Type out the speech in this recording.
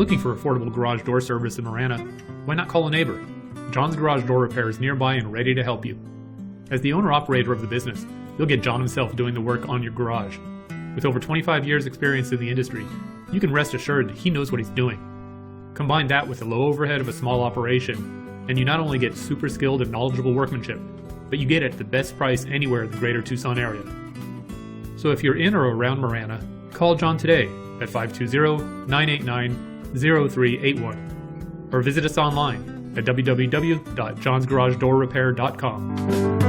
looking for affordable garage door service in Marana, why not call a neighbor? John's Garage Door Repair is nearby and ready to help you. As the owner-operator of the business, you'll get John himself doing the work on your garage. With over 25 years experience in the industry, you can rest assured that he knows what he's doing. Combine that with the low overhead of a small operation, and you not only get super skilled and knowledgeable workmanship, but you get it at the best price anywhere in the greater Tucson area. So if you're in or around Marana, call John today at 520-989-0381 or visit us online at www.johnsgaragedoorrepair.com.